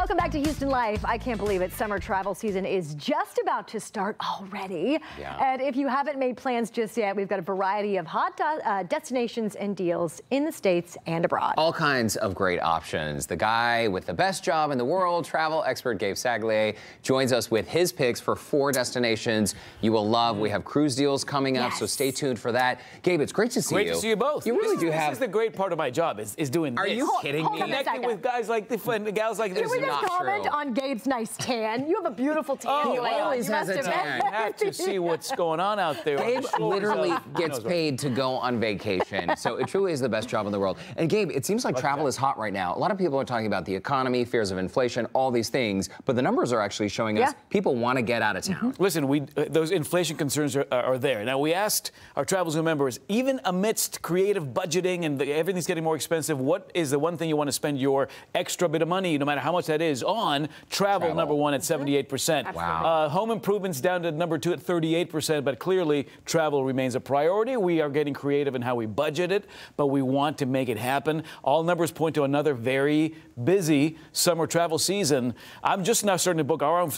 Welcome back to Houston Life. I can't believe it. Summer travel season is just about to start already. Yeah. And if you haven't made plans just yet, we've got a variety of hot destinations and deals in the States and abroad. All kinds of great options. The guy with the best job in the world, travel expert Gabe Saglier, joins us with his picks for 4 destinations you will love. We have cruise deals coming up, so stay tuned for that. Gabe, it's great to see you. Great to see you both. You really do have... This is the great part of my job, is doing this. Are you kidding me? Connecting with guys like the gals like this. Can we just comment true. on Gabe's nice tan? You have a beautiful tan. Oh, he always has a tan. I have to see what's going on out there. Gabe literally gets paid to go on vacation, so it truly is the best job in the world. And Gabe, it seems like travel is hot right now. A lot of people are talking about the economy, fears of inflation, all these things, but the numbers are actually showing us people want to get out of town. Listen, those inflation concerns are there. Now, we asked our Travel Zoo members, even amidst creative budgeting and everything's getting more expensive, what is the one thing you want to spend your extra bit of money, no matter how much that is, on? Travel. Number 1 at 78%. Wow. Home improvements down to number 2 at 38%, but clearly travel remains a priority. We are getting creative in how we budget it, but we want to make it happen. All numbers point to another very busy summer travel season. I'm just now starting to book our own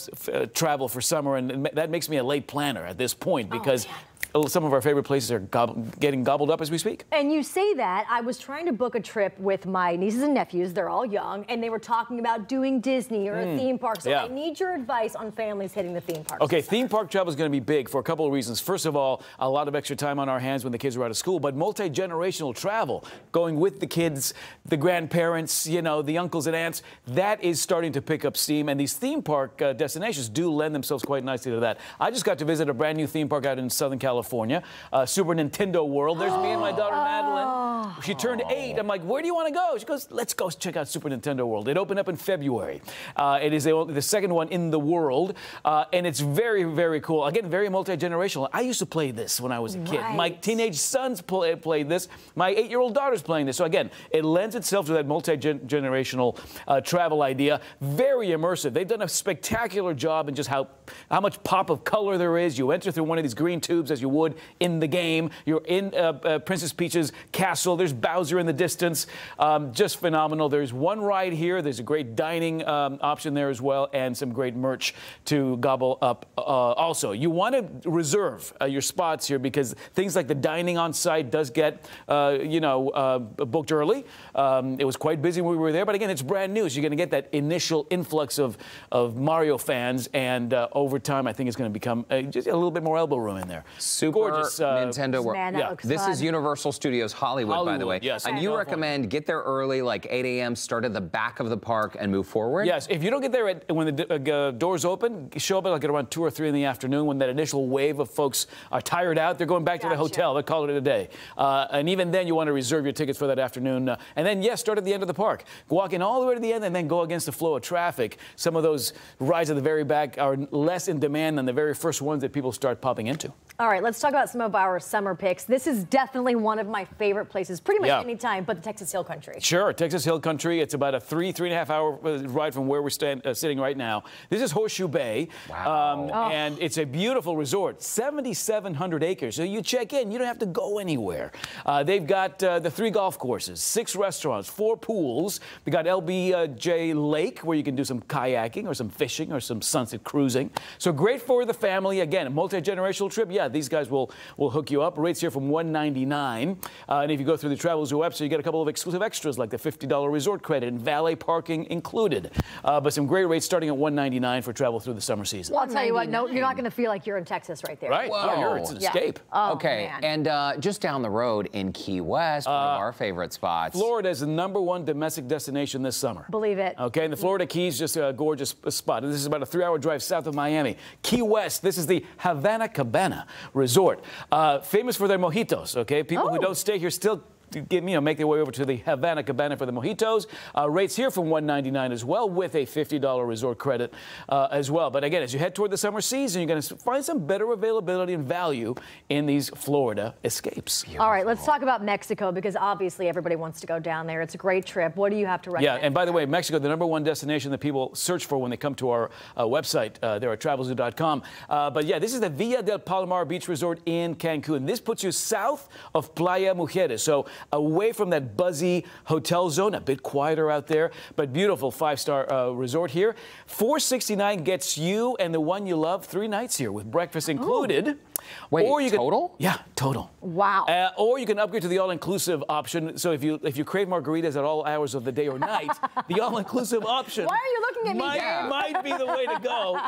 travel for summer, and that makes me a late planner at this point because some of our favorite places are getting gobbled up as we speak. And you say that. I was trying to book a trip with my nieces and nephews. They're all young, and they were talking about doing Disney or a theme park. So I need your advice on families hitting the theme parks. Okay, theme park travel is going to be big for a couple of reasons. First of all, a lot of extra time on our hands when the kids are out of school, but multi-generational travel, going with the kids, the grandparents, you know, the uncles and aunts, that is starting to pick up steam, and these theme park destinations do lend themselves quite nicely to that. I just got to visit a brand new theme park out in Southern California, Super Nintendo World. There's me and my daughter Madeline. She turned 8. I'm like, where do you want to go? She goes, let's go check out Super Nintendo World. It opened up in February. It is the second one in the world, and it's very, very cool. Again, very multi-generational. I used to play this when I was a kid. My teenage sons played this. My 8-year-old daughter's playing this. So again, it lends itself to that multi-generational travel idea. Very immersive. They've done a spectacular job in just how much pop of color there is. You enter through one of these green tubes as you would in the game. You're in Princess Peach's castle. There's Bowser in the distance. Just phenomenal. There's one ride here. There's a great dining option there as well, and some great merch to gobble up also. You want to reserve your spots here because things like the dining on site does get, booked early. It was quite busy when we were there, but again, it's brand new, so you're going to get that initial influx of Mario fans, and over time, I think it's going to become just a little bit more elbow room in there. Super gorgeous Nintendo World. Man, that looks This fun. is Universal Studios Hollywood, by the way. Yes. And you recommend get there early, like 8 a.m., start at the back of the park and move forward? Yes. If you don't get there when the doors open, show up at like around 2 or 3 in the afternoon when that initial wave of folks are tired out. They're going back to the hotel. They'll call it a day. And even then, you want to reserve your tickets for that afternoon. And then, yes, start at the end of the park. Walk in all the way to the end and then go against the flow of traffic. Some of those rides at the very back are less in demand than the very first ones that people start popping into. All right, let's talk about some of our summer picks. This is definitely one of my favorite places, pretty much any time, but the Texas Hill Country. Sure, Texas Hill Country. It's about a 3.5 hour ride from where we're sitting right now. This is Horseshoe Bay, and it's a beautiful resort, 7,700 acres. So you check in, you don't have to go anywhere. They've got the 3 golf courses, 6 restaurants, 4 pools. They got LBJ Lake, where you can do some kayaking or some fishing or some sunset cruising. So great for the family. Again, a multi-generational trip. Yeah, these guys will hook you up. Rates here from $199. And if you go through the Travel Zoo website, you get a couple of exclusive extras like the $50 resort credit and valet parking included. But some great rates starting at $199 for travel through the summer season. Well, I'll tell you what, no, you're not going to feel like you're in Texas right there. Right? Oh, it's an escape. Oh, okay, man. and just down the road in Key West, one of our favorite spots. Florida is the #1 domestic destination this summer. Believe it. Okay, and the Florida Keys, just a gorgeous spot. And this is about a 3-hour drive south of Miami. Key West, this is the Havana Cabana Resort. Famous for their mojitos, okay? People who don't stay here still make their way over to the Havana Cabana for the mojitos. Rates here from $199 as well, with a $50 resort credit as well. But again, as you head toward the summer season, you're going to find some better availability and value in these Florida escapes. Beautiful. All right, let's talk about Mexico, because obviously everybody wants to go down there. It's a great trip. What do you have to recommend? Yeah, and by the way, Mexico, the #1 destination that people search for when they come to our website there at travelzoo.com. But yeah, this is the Villa del Palomar Beach Resort in Cancun. This puts you south of Playa Mujeres. So away from that buzzy hotel zone, a bit quieter out there, but beautiful 5-star resort here. $469 gets you and the one you love 3 nights here with breakfast included. Ooh. Wait, or you total? Yeah, total. Wow. Or you can upgrade to the all-inclusive option. So if you crave margaritas at all hours of the day or night, the all-inclusive option. Why are you looking at me? Might be the way to go.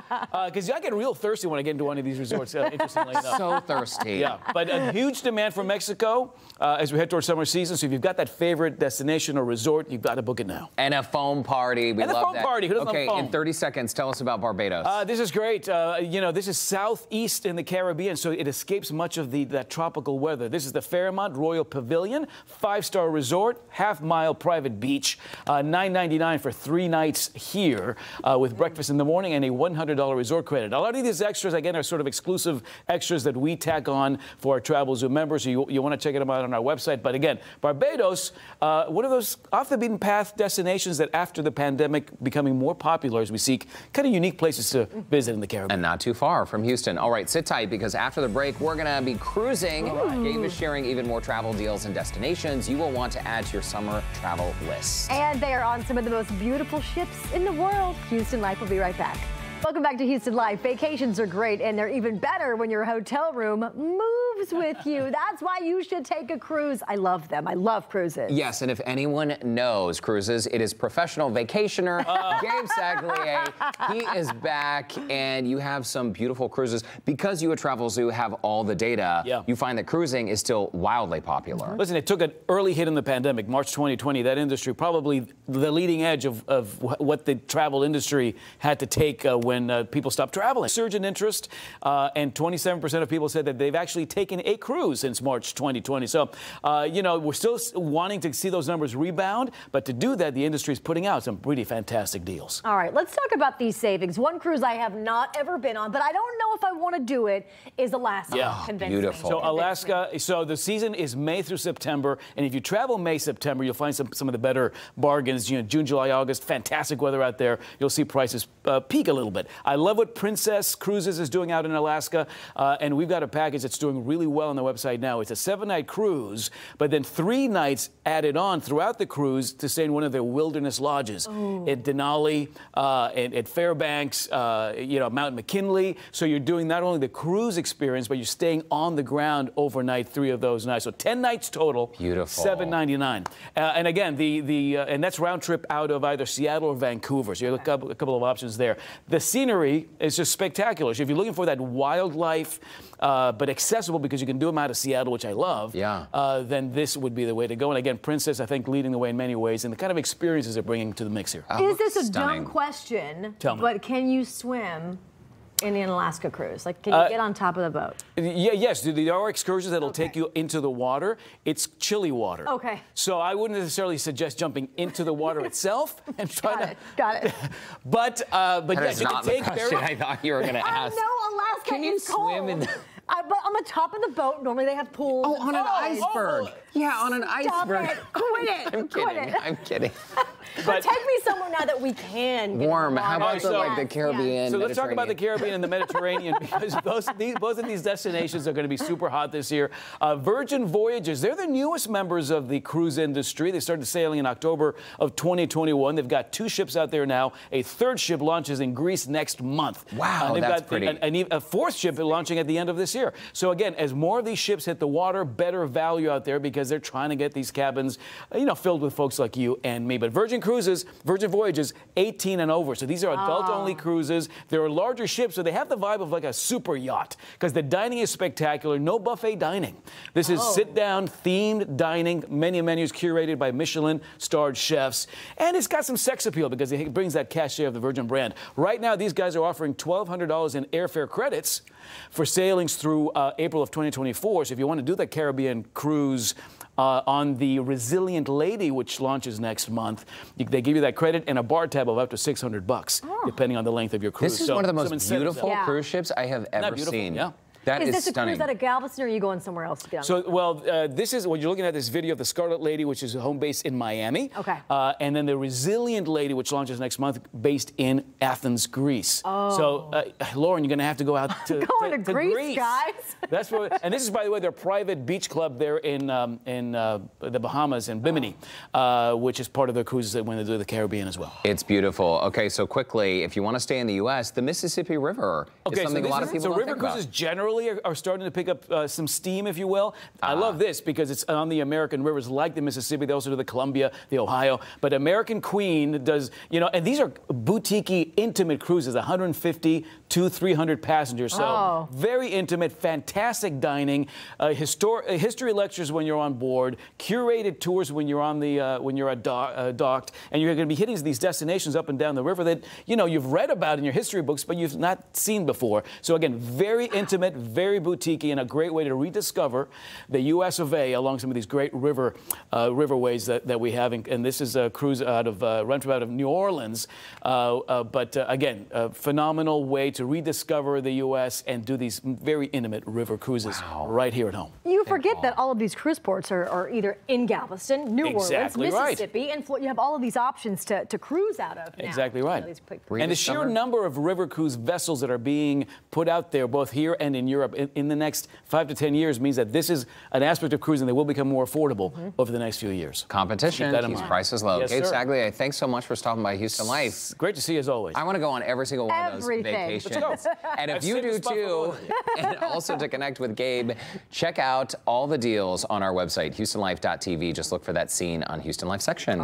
Because I get real thirsty when I get into one of these resorts. Interestingly enough. So thirsty. Yeah, but a huge demand from Mexico as we head towards summer season. So if you've got that favorite destination or resort, you've got to book it now. And a foam party. We love that. And a foam party. Who doesn't love foam? In 30 seconds, tell us about Barbados. This is great. You know, this is southeast in the Caribbean, so it escapes much of that tropical weather. This is the Fairmont Royal Pavilion, 5-star resort, half-mile private beach, $9.99 for 3 nights here with breakfast in the morning and a $100 resort credit. A lot of these extras, again, are sort of exclusive extras that we tack on for our Travel Zoo members. So you want to check them out on our website. But again, Barbados, one of those off-the-beaten-path destinations that after the pandemic becoming more popular as we seek kind of unique places to visit in the Caribbean. And not too far from Houston. All right, sit tight because after the break, we're going to be cruising. Gabe is sharing even more travel deals and destinations you will want to add to your summer travel list. And they are on some of the most beautiful ships in the world. Houston Life will be right back. Welcome back to Houston Life. Vacations are great, and they're even better when your hotel room moves with you. That's why you should take a cruise. I love them. I love cruises. Yes, and if anyone knows cruises, it is professional vacationer Gabe Saglier. He is back, and you have some beautiful cruises. Because you at Travel Zoo have all the data, you find that cruising is still wildly popular. Listen, it took an early hit in the pandemic, March 2020. That industry, probably the leading edge of what the travel industry had to take when people stopped traveling. Surge in interest, and 27% of people said that they've actually taken a cruise since March 2020. So, you know, we're still wanting to see those numbers rebound, but to do that, the industry is putting out some really fantastic deals. All right, let's talk about these savings. One cruise I have not ever been on, but I don't know if I want to do it, is Alaska. Yeah, beautiful. So Alaska, so the season is May through September, and if you travel May, September, you'll find some of the better bargains. You know, June, July, August, fantastic weather out there. You'll see prices peak a little bit. I love what Princess Cruises is doing out in Alaska, and we've got a package that's doing really well on the website now. It's a 7-night cruise, but then 3 nights added on throughout the cruise to stay in one of their wilderness lodges at Denali, at Fairbanks, you know, Mount McKinley. So you're doing not only the cruise experience, but you're staying on the ground overnight 3 of those nights. So 10 nights total. Beautiful. $7.99. And again, and that's round trip out of either Seattle or Vancouver. So you have a couple of options there. The scenery is just spectacular. So if you're looking for that wildlife, but accessible because you can do them out of Seattle, which I love, then this would be the way to go. And again, Princess, I think, leading the way in many ways, and the kind of experiences they're bringing to the mix here. Is this a dumb question? Tell me. But can you swim in an Alaska cruise? Like, can you get on top of the boat? Yes, there are excursions that'll take you into the water. It's chilly water. Okay. So I wouldn't necessarily suggest jumping into the water itself and trying to. Got it. But yes, you can take the question I thought you were going to ask. No, Alaska Can you is cold. swim in? But on the top of the boat, normally they have pools. Oh, on an iceberg. Yeah, on an iceberg. It. Quit it. I'm kidding. I'm kidding. But take me somewhere now that we can. Warm. How about the Caribbean? So let's talk about the Caribbean and the Mediterranean because both of these destinations are going to be super hot this year. Virgin Voyages, they're the newest members of the cruise industry. They started sailing in October of 2021. They've got 2 ships out there now. A 3rd ship launches in Greece next month. Wow, they've that's got pretty. A 4th ship launching at the end of this year. So again, as more of these ships hit the water, better value out there because they're trying to get these cabins, you know, filled with folks like you and me. But Virgin Voyages, 18 and over. So these are adult-only cruises. They're larger ships, so they have the vibe of like a super yacht because the dining is spectacular. No buffet dining. This is sit-down, themed dining, many menus curated by Michelin-starred chefs. And it's got some sex appeal because it brings that cachet of the Virgin brand. Right now, these guys are offering $1,200 in airfare credits for sailings through April of 2024. So if you want to do the Caribbean cruise on the Resilient Lady, which launches next month, they give you that credit and a bar tab of up to $600, depending on the length of your cruise. This is one of the most beautiful cruise ships I have ever seen. Yeah. That is this stunning. a cruise out of Galveston, or are you going somewhere else to be on? So, well, this is what you're looking at, this video of the Scarlet Lady, which is home base in Miami. Okay. And then the Resilient Lady, which launches next month, based in Athens, Greece. Oh. So, Lauren, you're going to have to go out to, going to Greece, guys. That's what, and this is, by the way, their private beach club there in the Bahamas in Bimini, which is part of their cruises that when they do the Caribbean as well. It's beautiful. Okay, so quickly, if you want to stay in the U.S., the Mississippi River is something a lot of people don't river think about. cruises generally are starting to pick up some steam, if you will. I love this because it's on the American rivers like the Mississippi. They also do the Columbia, the Ohio. But American Queen does, you know, and these are boutique-y, intimate cruises, 150 to 300 passengers. So very intimate, fantastic dining, history lectures when you're on board, curated tours when you're on the when you're docked, and you're going to be hitting these destinations up and down the river that, you know, you've read about in your history books, but you've not seen before. So again, very intimate, very boutique, and a great way to rediscover the U.S. of A. along some of these great riverways that we have. And this is a cruise out of run from out of New Orleans, but again, a phenomenal way to rediscover the U.S. and do these very intimate river cruises right here at home. You forget that all of these cruise ports are either in Galveston, New Orleans, Mississippi, and you have all of these options to cruise out of now. Exactly right. And the sheer number of river cruise vessels that are being put out there, both here and in Europe, in the next 5 to 10 years means that this is an aspect of cruising that will become more affordable over the next few years. Competition keeps prices low. Yes, Gabe sir. Saglia, thanks so much for stopping by Houston Life. Great to see you as always. I want to go on every single one of those vacations. Let's go. And if you do too, and also to connect with Gabe, check out all the deals on our website, HoustonLife.tv. Just look for that scene on Houston Life section.